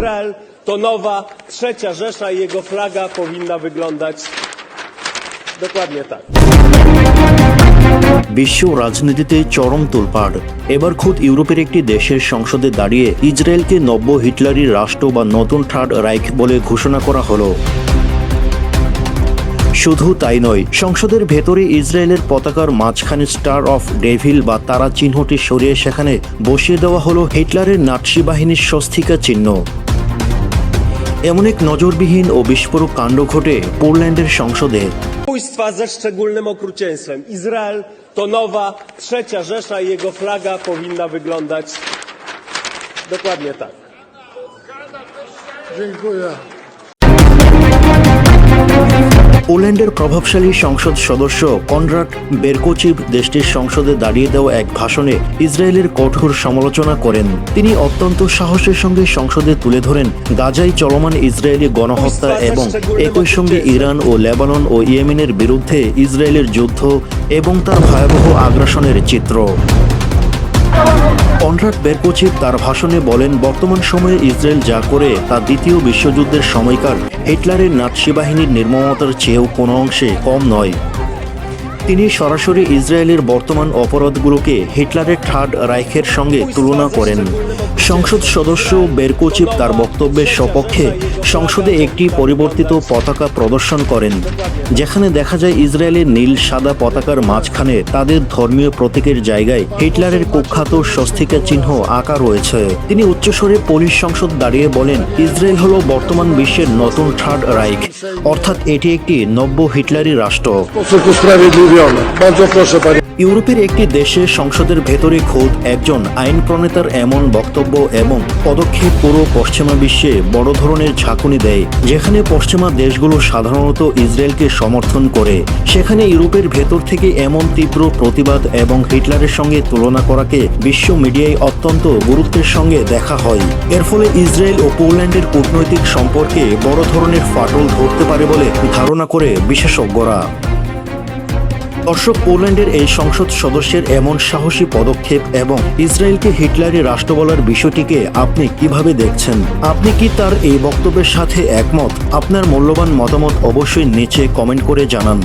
Izrael to nowa trzecia Rzesza i jego flaga powinna wyglądać dokładnie tak. বিশ্ব রাজনীতিতে চরম তোলপাড়। এবার খোদ ইউরোপের একটি দেশের সংসদে দাঁড়িয়ে ইসরায়েলকে নব্য হিটলারি রাষ্ট্র বা নতুন থার্ড রাইখ বলে ঘোষণা করা হলো। শুধু তাই নয়, সংসদের ভেতরে ইসরায়েলের পতাকার মাঝখানে স্টার অফ ডেভিল বা তারা চিহ্নটি সরিয়ে সেখানে বসিয়ে দেওয়া হলো হিটলারের নাৎসি বাহিনীর স্বস্তিকা চিহ্ন। এমন এক নজরবিহীন ও বিস্ফোরক কাণ্ড ঘটে পোল্যান্ডের সংসদে। Zabójstwa ze szczególnym okrucieństwem. Izrael to nowa trzecia Rzesza i jego flaga powinna wyglądać dokładnie tak. Dziękuję. পোল্যান্ডের প্রভাবশালী সংসদ সদস্য কনরাড বেরকোচিভ দেশটির সংসদে দাঁড়িয়ে দেওয়া এক ভাষণে ইসরায়েলের কঠোর সমালোচনা করেন। তিনি অত্যন্ত সাহসের সঙ্গে সংসদে তুলে ধরেন গাজায় চলমান ইসরায়েলি গণহত্যা এবং একই সঙ্গে ইরান ও লেবানন ও ইয়েমেনের বিরুদ্ধে ইসরায়েলের যুদ্ধ এবং তার ভয়াবহ আগ্রাসনের চিত্র। কনরাড বেরকোচিভ তার ভাষণে বলেন, বর্তমান সময়ে ইসরায়েল যা করে তা দ্বিতীয় বিশ্বযুদ্ধের সময়কার হিটলারের নাৎসি বাহিনীর নির্মমতার চেয়েও কোনো অংশে কম নয়। তিনি সরাসরি ইসরায়েলের বর্তমান অপরাধগুলোকে হিটলারের থার্ড রাইখের সঙ্গে তুলনা করেন। সংসদ সদস্য বেরকোচিভ তার বক্তব্যের সপক্ষে সংসদে একটি পরিবর্তিত পতাকা প্রদর্শন করেন, যেখানে দেখা যায় ইসরায়েলের নীল সাদা পতাকার মাঝখানে তাদের ধর্মীয় প্রতীকের জায়গায় হিটলারের কুখ্যাত স্বস্তিকা চিহ্ন আঁকা রয়েছে। তিনি উচ্চস্বরে পোলিশ সংসদ দাঁড়িয়ে বলেন, ইসরায়েল হলো বর্তমান বিশ্বের নতুন থার্ড রাইখ, অর্থাৎ এটি একটি নব্য হিটলারি রাষ্ট্র। ইউরোপের একটি দেশের সংসদের ভেতরে খোদ একজন আইন প্রণেতার এমন বক্তব্য এবং পদক্ষেপ পুরো পশ্চিমা বিশ্বে বড় ধরনের ঝাঁকুনি দেয়। যেখানে পশ্চিমা দেশগুলো সাধারণত ইসরায়েলকে সমর্থন করে, সেখানে ইউরোপের ভেতর থেকে এমন তীব্র প্রতিবাদ এবং হিটলারের সঙ্গে তুলনা করাকে বিশ্ব মিডিয়ায় অত্যন্ত গুরুত্বের সঙ্গে দেখা হয়। এর ফলে ইসরায়েল ও পোল্যান্ডের কূটনৈতিক সম্পর্কে বড় ধরনের ফাটল ধরতে পারে বলে ধারণা করে বিশেষজ্ঞরা। দর্শক, পোল্যান্ডের এই সংসদ সদস্যের এমন সাহসী পদক্ষেপ এবং ইসরায়েলকে হিটলারি রাষ্ট্র বলার বিষয়টিকে আপনি কিভাবে দেখছেন? আপনি কি তার এই বক্তব্যের সাথে একমত? আপনার মূল্যবান মতামত অবশ্যই নিচে কমেন্ট করে জানান।